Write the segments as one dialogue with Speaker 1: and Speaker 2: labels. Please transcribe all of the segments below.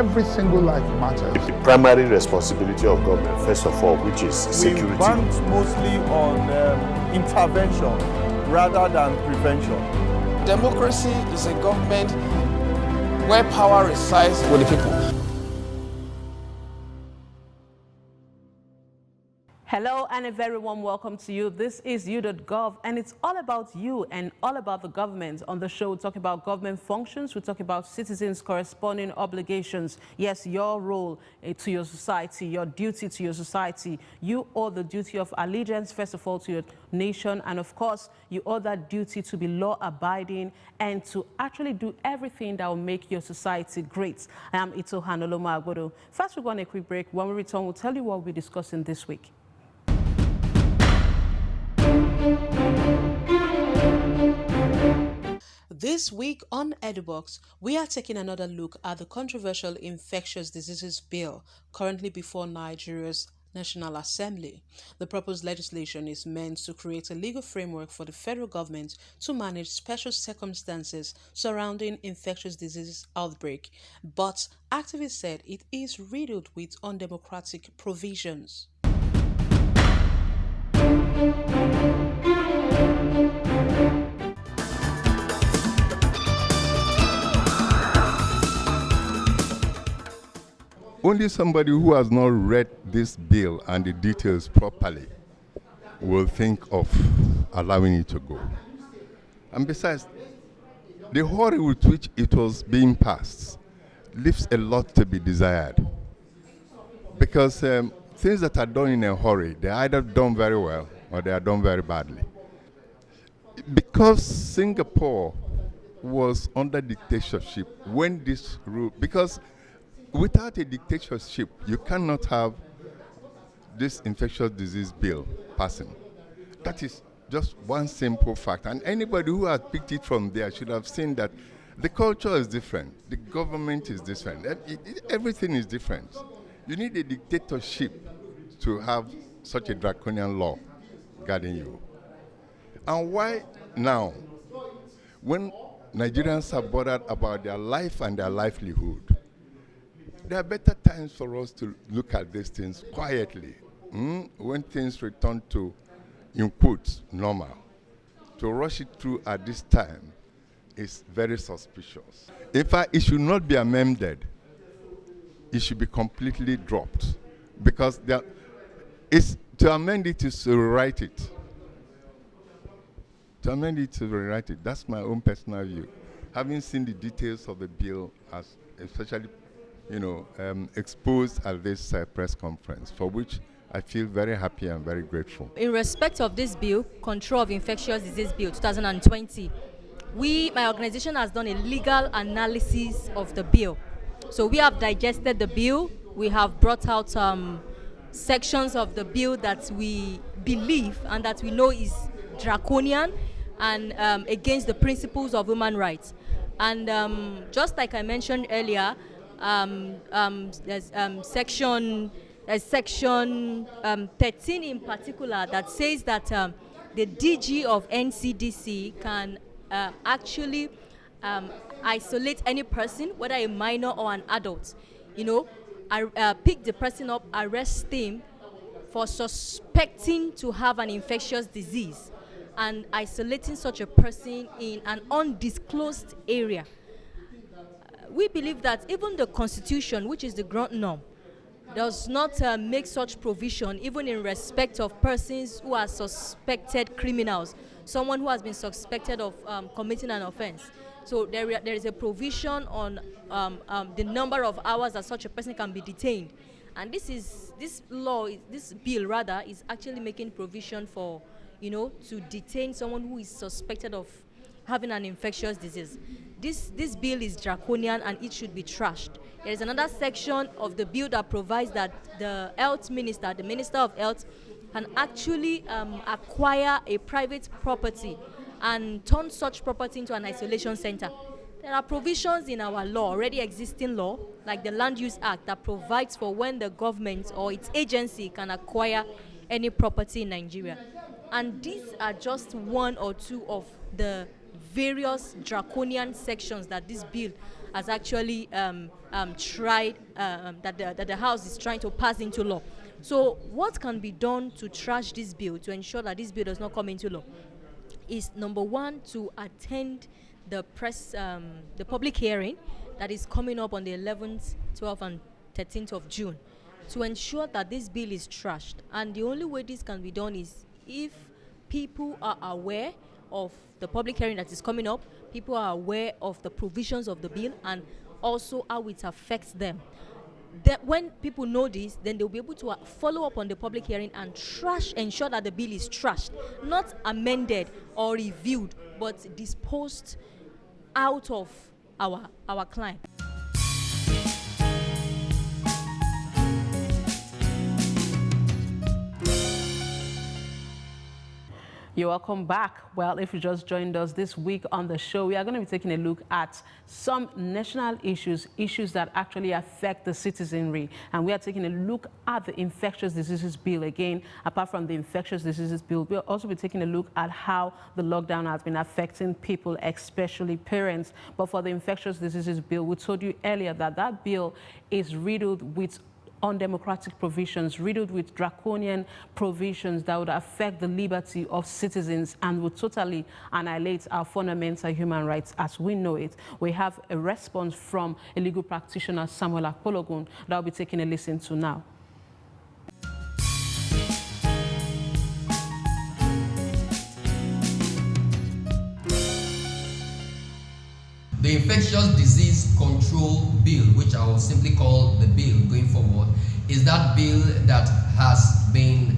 Speaker 1: every single life matters.
Speaker 2: The primary responsibility of government, first of all, which is security.
Speaker 3: We bank mostly on intervention rather than prevention.
Speaker 4: Democracy is a government where power resides with the people.
Speaker 5: Hello and a very warm welcome to you. This is you.gov and it's all about you and all about the government. On the show, we talk about government functions. We talk about citizens' corresponding obligations. Yes, your role to your society, your duty to your society. You owe the duty of allegiance, first of all, to your nation. And of course, you owe that duty to be law-abiding and to actually do everything that will make your society great. I am Olomu-Agbodo. First, we're going on a quick break. When we return, we'll tell you what we're discussing this week. This week on Edubox, we are taking another look at the controversial Infectious Diseases Bill currently before Nigeria's National Assembly. The proposed legislation is meant to create a legal framework for the federal government to manage special circumstances surrounding infectious diseases outbreak, but activists said it is riddled with undemocratic provisions.
Speaker 1: Only somebody who has not read this bill and the details properly will think of allowing it to go. And besides, the hurry with which it was being passed leaves a lot to be desired. Because things that are done in a hurry, they are either done very well or they are done very badly. Because Singapore was under dictatorship when this rule, because without a dictatorship, you cannot have this infectious disease bill passing. That is just one simple fact. And anybody who has picked it from there should have seen that the culture is different, the government is different, everything is different. You need a dictatorship to have such a draconian law guarding you. And why now, when Nigerians are bothered about their life and their livelihood, there are better times for us to look at these things quietly. When things return to, in quotes, normal. To rush it through at this time is very suspicious. In fact, it should not be amended. It should be completely dropped. Because to amend it is to rewrite it. To amend it to rewrite it. That's my own personal view. Having seen the details of the bill, as especially exposed at this press conference, for which I feel very happy and very grateful.
Speaker 6: In respect of this bill, Control of Infectious Disease Bill 2020, my organization has done a legal analysis of the bill. So we have digested the bill. We have brought out sections of the bill that we believe and that we know is draconian and against the principles of human rights. And just like I mentioned earlier, there's section 13 in particular that says that the DG of NCDC can actually isolate any person, whether a minor or an adult, pick the person up, arrest him for suspecting to have an infectious disease and isolating such a person in an undisclosed area. We believe that even the Constitution, which is the ground norm, does not make such provision even in respect of persons who are suspected criminals, someone who has been suspected of committing an offense. So there is a provision on the number of hours that such a person can be detained. And this bill is actually making provision for, to detain someone who is suspected of having an infectious disease. This bill is draconian and it should be trashed. There is another section of the bill that provides that the health minister, the Minister of Health, can actually acquire a private property and turn such property into an isolation center. There are provisions in our law, already existing law, like the Land Use Act, that provides for when the government or its agency can acquire any property in Nigeria. And these are just one or two of the various draconian sections that this bill has actually tried, that the House is trying to pass into law. So what can be done to trash this bill, to ensure that this bill does not come into law, is number one, to attend the public hearing that is coming up on the 11th, 12th, and 13th of June, to ensure that this bill is trashed. And the only way this can be done is if people are aware of the public hearing that is coming up, people are aware of the provisions of the bill, and also how it affects them. That when people know this, then they'll be able to follow up on the public hearing and ensure that the bill is trashed, not amended or reviewed, but disposed out of our client.
Speaker 5: You're welcome back. Well, if you just joined us this week on the show, we are going to be taking a look at some national issues that actually affect the citizenry. And we are taking a look at the Infectious Diseases Bill again. Apart from the Infectious Diseases Bill, we'll also be taking a look at how the lockdown has been affecting people, especially parents. But for the Infectious Diseases Bill, we told you earlier that that bill is riddled with undemocratic provisions, riddled with draconian provisions that would affect the liberty of citizens and would totally annihilate our fundamental human rights as we know it. We have a response from a legal practitioner, Samuel Akpologun, that I'll be taking a listen to now.
Speaker 7: The Infectious Disease Control Bill, which I will simply call the bill going forward, is that bill that has been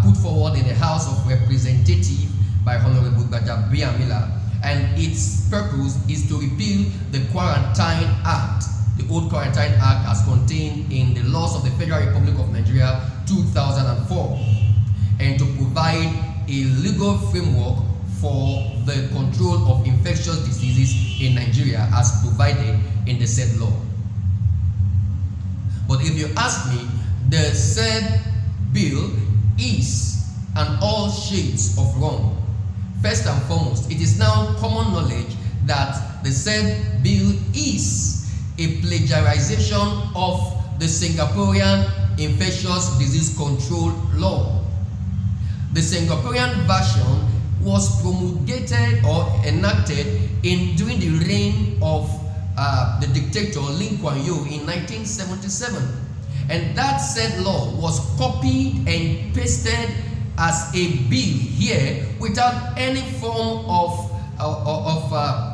Speaker 7: put forward in the House of Representatives by Honorable Miller, and its purpose is to repeal the Quarantine Act, the old Quarantine Act as contained in the laws of the Federal Republic of Nigeria 2004, and to provide a legal framework for the control of infectious diseases in Nigeria as provided in the said law. But if you ask me, the said bill is an all shades of wrong. First and foremost, it is now common knowledge that the said bill is a plagiarization of the Singaporean infectious disease control law. The Singaporean version was promulgated or enacted during the reign of the dictator Lee Kuan Yew in 1977, and that said law was copied and pasted as a bill here without any form of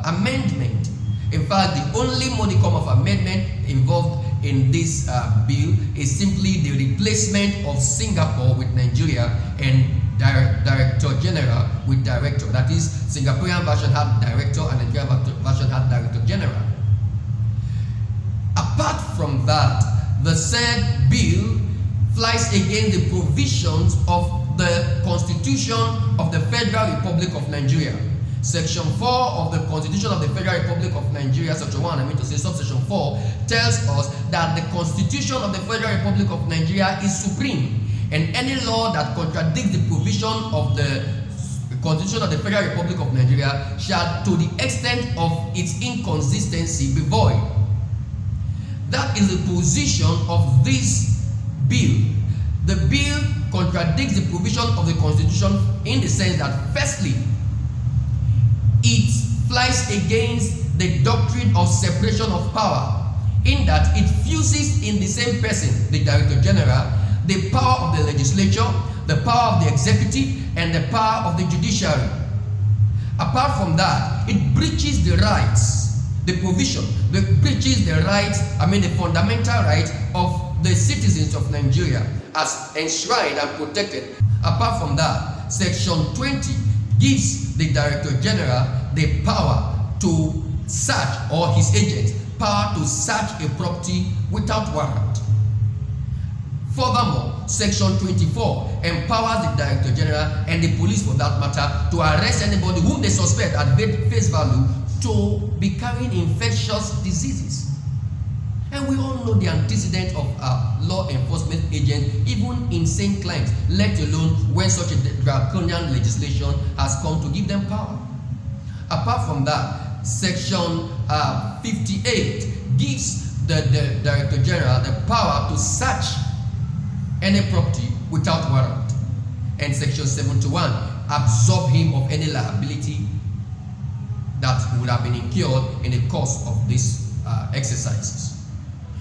Speaker 7: amendment. In fact, the only modicum of amendment involved in this bill is simply the replacement of Singapore with Nigeria and Director General with Director. That is, Singaporean version had Director and Nigerian version had Director General. Apart from that, the said bill flies against the provisions of the Constitution of the Federal Republic of Nigeria. Section 4 of the Constitution of the Federal Republic of Nigeria, Section 1, subsection 4, tells us that the Constitution of the Federal Republic of Nigeria is supreme, and any law that contradicts the provision of the Constitution of the Federal Republic of Nigeria shall, to the extent of its inconsistency, be void. That is the position of this bill. The bill contradicts the provision of the Constitution in the sense that, firstly, it flies against the doctrine of separation of power, in that it fuses in the same person, the Director General, the power of the legislature, the power of the executive, and the power of the judiciary. Apart from that, it breaches the rights, the provision, it breaches the rights, the fundamental rights of the citizens of Nigeria as enshrined and protected. Apart from that, Section 20 gives the Director General the power to search, or his agents, power to search a property without warrant. Furthermore, Section 24 empowers the Director General and the police, for that matter, to arrest anybody whom they suspect at face value to be carrying infectious diseases. And we all know the antecedent of law enforcement agents, even insane clients, let alone when such a draconian legislation has come to give them power. Apart from that, Section 58 gives the Director General the power to search any property without warrant. And Section 71 absolves him of any liability that would have been incurred in the course of these exercises.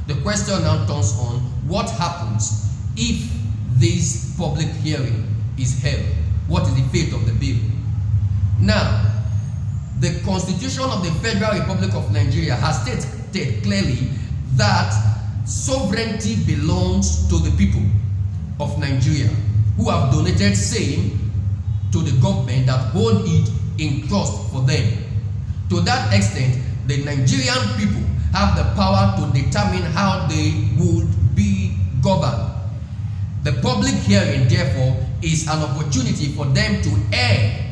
Speaker 7: The question now turns on what happens if this public hearing is held. What is the fate of the bill? Now, the Constitution of the Federal Republic of Nigeria has stated clearly that sovereignty belongs to the people of Nigeria, who have donated same to the government that hold it in trust for them. To that extent, the Nigerian people have the power to determine how they would be governed. The public hearing, therefore, is an opportunity for them to air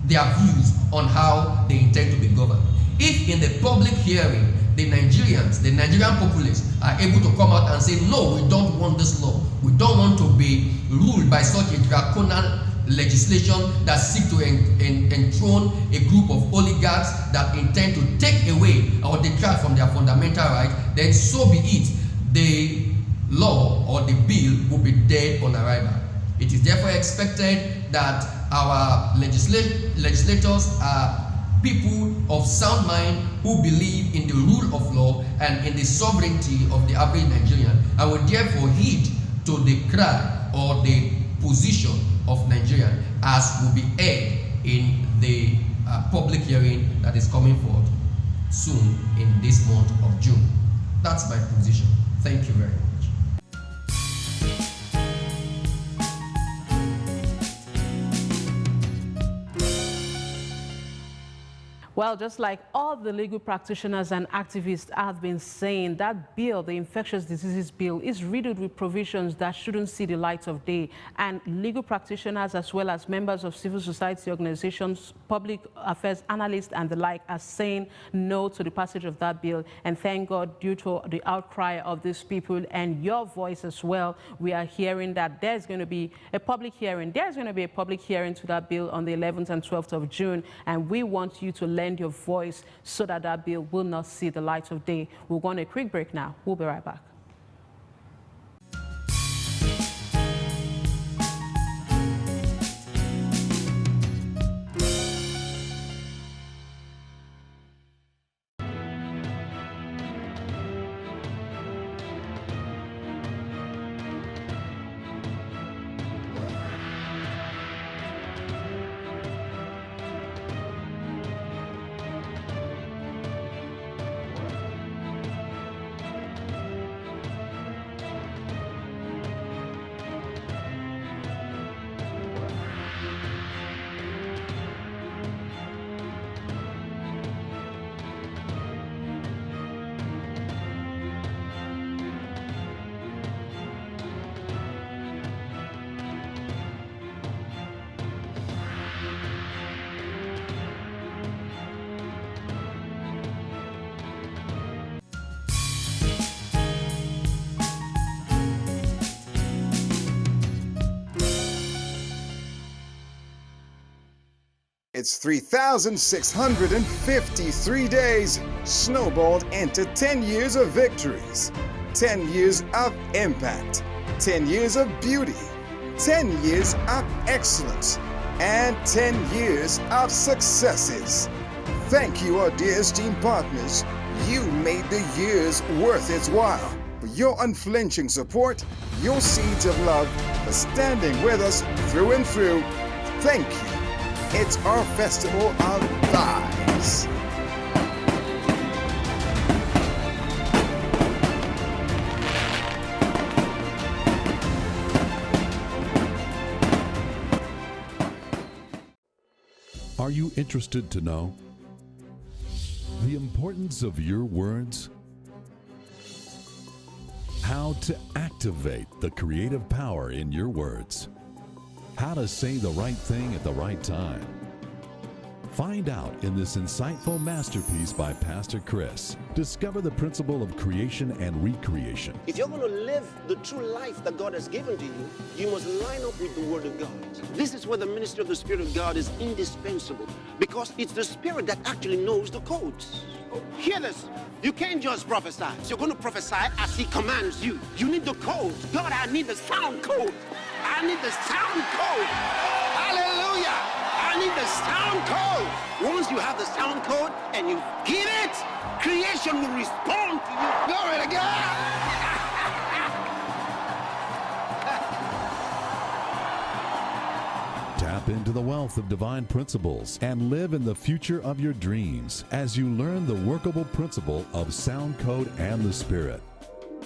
Speaker 7: their views on how they intend to be governed. If in the public hearing, the Nigerian populace are able to come out and say, no, we don't want this law. We don't want to be ruled by such a draconian legislation that seeks to enthrone a group of oligarchs that intend to take away or detract from their fundamental right, then so be it. The law or the bill will be dead on arrival. It is therefore expected that our legislators are people of sound mind who believe in the rule of law and in the sovereignty of the average Nigerian, and will therefore heed to the cry or the position of Nigerian as will be aired in the public hearing that is coming forth soon in this month of June. That's my position. Thank you very much.
Speaker 5: Well, just like all the legal practitioners and activists have been saying, that bill, the Infectious Diseases Bill, is riddled with provisions that shouldn't see the light of day. And legal practitioners, as well as members of civil society organizations, public affairs analysts, and the like, are saying no to the passage of that bill. And thank God, due to the outcry of these people and your voice as well, we are hearing that there's going to be a public hearing. There's going to be a public hearing to that bill on the 11th and 12th of June. And we want you to lend your voice so that that bill will not see the light of day. We'll go on a quick break now. We'll be right back.
Speaker 8: It's 3,653 days snowballed into 10 years of victories, 10 years of impact, 10 years of beauty, 10 years of excellence, and 10 years of successes. Thank you, our dear esteemed partners. You made the years worth its while. For your unflinching support, your seeds of love, for standing with us through and through. Thank you. It's our festival of lives.
Speaker 9: Are you interested to know the importance of your words? How to activate the creative power in your words? How to say the right thing at the right time? Find out in this insightful masterpiece by Pastor Chris. Discover the principle of creation and recreation.
Speaker 10: If you're going to live the true life that God has given to you, you must line up with the Word of God. This is where the ministry of the Spirit of God is indispensable, because it's the Spirit that actually knows the codes. Hear this. You can't just prophesy. So you're going to prophesy as He commands you. You need the code. God, I need the sound code. I need the sound code. Hallelujah. I need the sound code. Once you have the sound code and you give it, creation will respond to you. Glory to God.
Speaker 9: Tap into the wealth of divine principles and live in the future of your dreams as you learn the workable principle of sound code and the Spirit.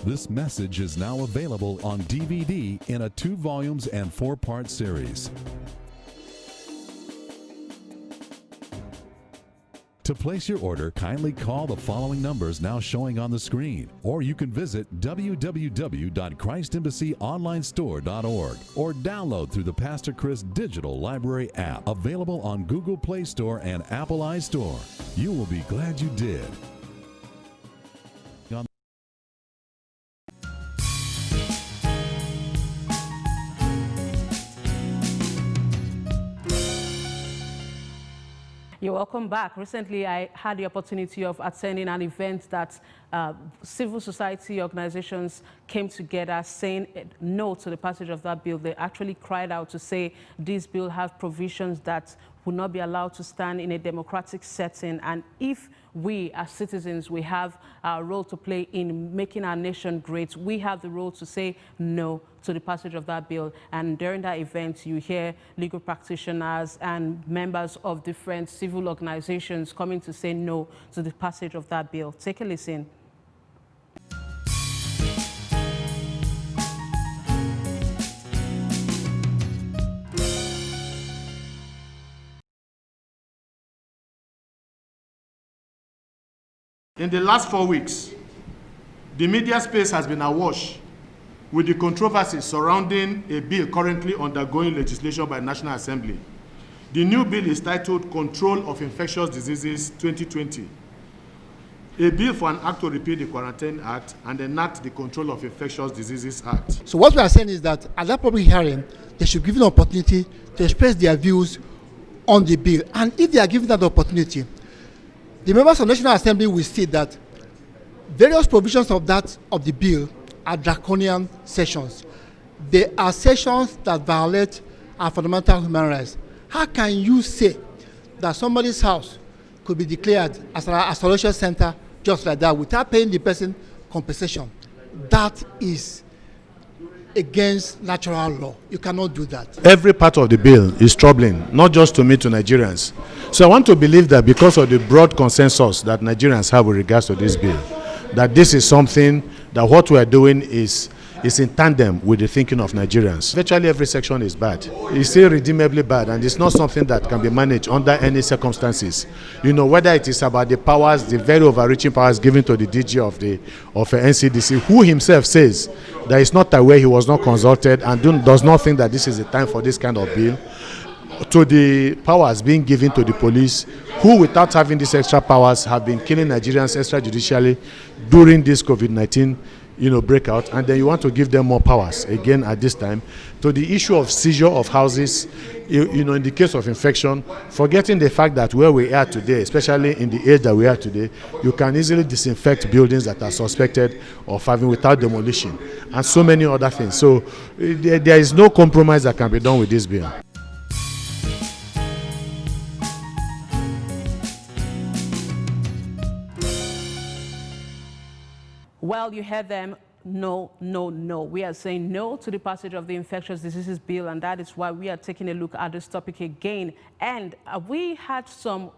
Speaker 9: This message is now available on DVD in a 2 volumes and 4-part series. To place your order, kindly call the following numbers now showing on the screen, or you can visit www.christembassyonlinestore.org or download through the Pastor Chris Digital Library app, available on Google Play Store and Apple iStore. You will be glad you did.
Speaker 5: You're welcome back. Recently, I had the opportunity of attending an event that civil society organizations came together saying no to the passage of that bill. They actually cried out to say this bill has provisions that will not be allowed to stand in a democratic setting. And if we as citizens, we have a role to play in making our nation great, we have the role to say no to the passage of that bill. And during that event, you hear legal practitioners and members of different civil organizations coming to say no to the passage of that bill. Take a listen.
Speaker 11: In the last 4 weeks, the media space has been awash with the controversy surrounding a bill currently undergoing legislation by the National Assembly. The new bill is titled Control of Infectious Diseases 2020, a bill for an act to repeal the Quarantine Act and enact the Control of Infectious Diseases Act.
Speaker 12: So what we are saying is that at that public hearing, they should give an opportunity to express their views on the bill. And if they are given that opportunity, the members of the National Assembly will see that various provisions of the bill are draconian sections. They are sections that violate our fundamental human rights. How can you say that somebody's house could be declared as an isolation center just like that without paying the person compensation? That is against natural law. You cannot do that.
Speaker 11: Every part of the bill is troubling, not just to me, to Nigerians. So I want to believe that because of the broad consensus that Nigerians have with regards to this bill, that this is something that what we are doing is in tandem with the thinking of Nigerians. Virtually every section is bad. It's irredeemably bad, and it's not something that can be managed under any circumstances. You know, whether it is about the powers, the very overreaching powers given to the DG of NCDC, who himself says that it's not aware, he was not consulted, and does not think that this is the time for this kind of bill, to the powers being given to the police, who without having these extra powers have been killing Nigerians extrajudicially during this COVID-19 breakout, and then you want to give them more powers again at this time, to the issue of seizure of houses, in the case of infection, forgetting the fact that where we are today, especially in the age that we are today, you can easily disinfect buildings that are suspected of having without demolition, and so many other things. So there is no compromise that can be done with this bill.
Speaker 5: Well, you heard them. No, no, no. We are saying no to the passage of the Infectious Diseases Bill, and that is why we are taking a look at this topic again. And we had some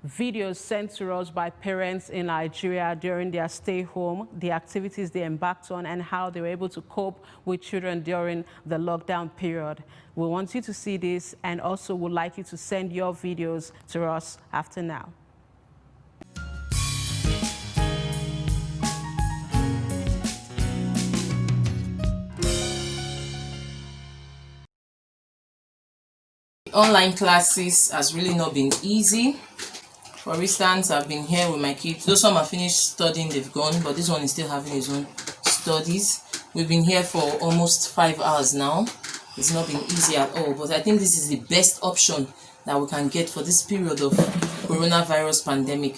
Speaker 5: videos sent to us by parents in Nigeria during their stay home, the activities they embarked on, and how they were able to cope with children during the lockdown period. We want you to see this, and also would like you to send your videos to us after now.
Speaker 13: online classes has really not been easy. For instance, I've been here with my kids. Those some have finished studying, they've gone, but this one is still having his own studies. We've been here for almost 5 hours now. It's not been easy at all, but I think this is the best option that we can get for this period of coronavirus pandemic.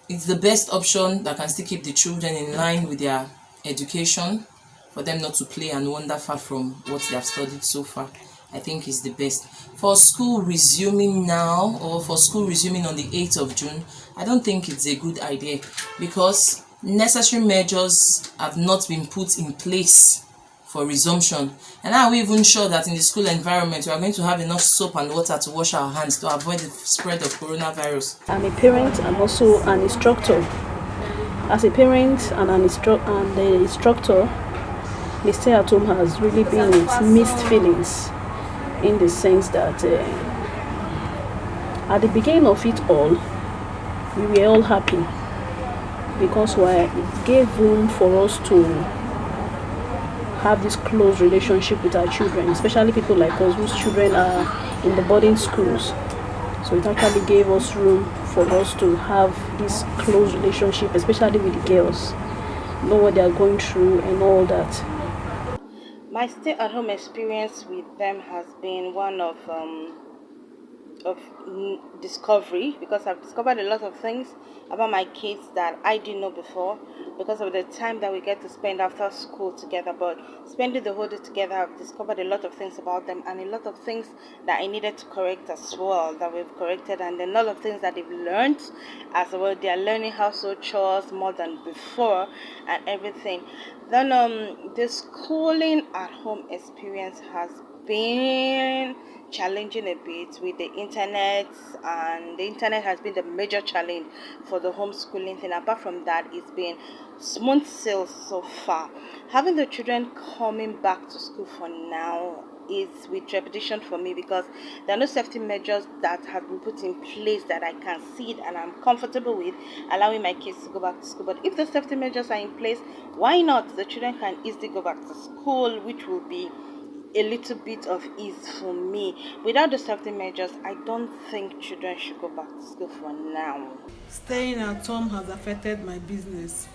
Speaker 13: It's the best option that can still keep the children in line with their education, for them not to play and wander far from what they have studied so far. I think is the best. For school resuming now, or for school resuming on the 8th of June, I don't think it's a good idea, because necessary measures have not been put in place for resumption. And are we even sure that in the school environment we are going to have enough soap and water to wash our hands to avoid the spread of coronavirus?
Speaker 14: I'm a parent and also an instructor. As a parent and an instructor, the stay at home has really been with mixed feelings, in the sense that at the beginning of it all, we were all happy, because it gave room for us to have this close relationship with our children, especially people like us whose children are in the boarding schools. So it actually gave us room for us to have this close relationship, especially with the girls, know what they are going through and all that.
Speaker 15: My stay-at-home experience with them has been one of discovery, because I've discovered a lot of things about my kids that I didn't know before, because of the time that we get to spend after school together. But spending the whole day together, I've discovered a lot of things about them, and a lot of things that I needed to correct as well, that we've corrected, and then a lot of things that they've learned as well. They are learning household chores more than before and everything. Then the schooling at home experience has been challenging a bit with the internet, and the internet has been the major challenge for the homeschooling thing. Apart from that, it's been smooth sailing so far. Having the children coming back to school for now is with trepidation for me, because there are no safety measures that have been put in place that I can see it and I'm comfortable with allowing my kids to go back to school. But if the safety measures are in place, why not? The children can easily go back to school, which will be a little bit of ease for me. Without the safety measures, I don't think children should go back to school for now.
Speaker 16: Staying at home has affected my business.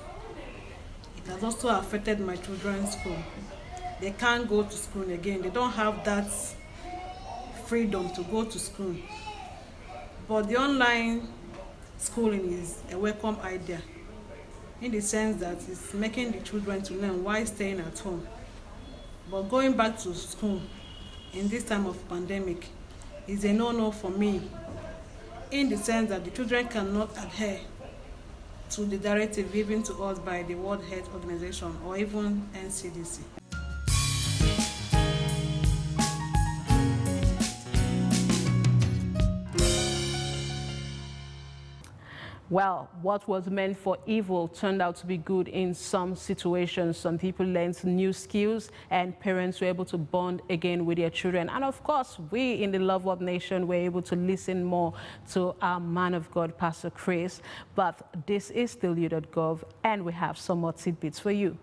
Speaker 16: It has also affected my children's school. They can't go to school again. They don't have that freedom to go to school. But the online schooling is a welcome idea, in the sense that it's making the children to learn while staying at home. But going back to school in this time of pandemic is a no-no for me, in the sense that the children cannot adhere to the directive given to us by the World Health Organization or even NCDC.
Speaker 5: Well, what was meant for evil turned out to be good in some situations. Some people learned new skills, and parents were able to bond again with their children. And of course, we in the Love World Nation were able to listen more to our man of God, Pastor Chris. But this is still you.gov, and we have some more tidbits for you.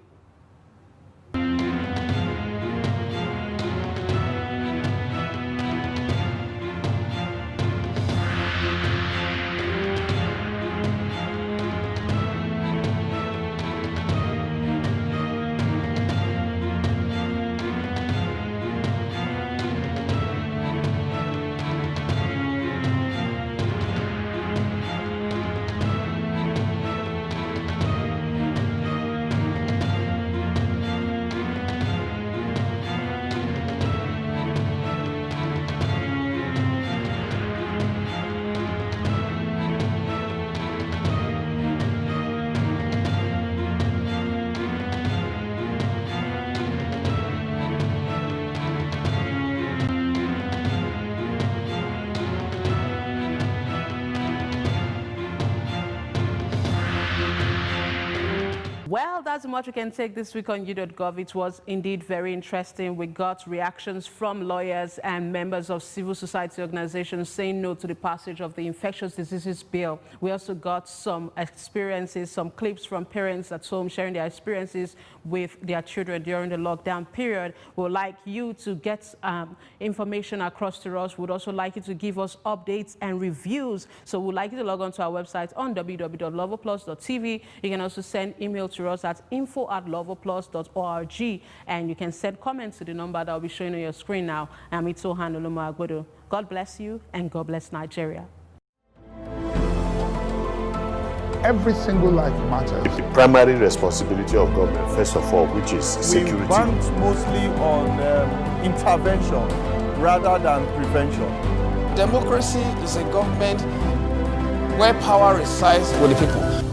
Speaker 5: Well, that's much we can take this week on u.gov. It was indeed very interesting. We got reactions from lawyers and members of civil society organizations saying no to the passage of the Infectious Diseases Bill. We also got some experiences, some clips from parents at home sharing their experiences with their children during the lockdown period. We would like you to get information across to us. We'd also like you to give us updates and reviews. So we'd like you to log on to our website on www.loverplus.tv. You can also send email to us at info@loverplus.org, and you can send comments to the number that will be showing on your screen now. I'm Olomu-Agbodo. God bless you and God bless Nigeria.
Speaker 3: Every single life matters.
Speaker 2: The primary responsibility of government, first of all, which is security.
Speaker 3: We bank mostly on intervention rather than prevention.
Speaker 4: Democracy is a government where power resides with the people.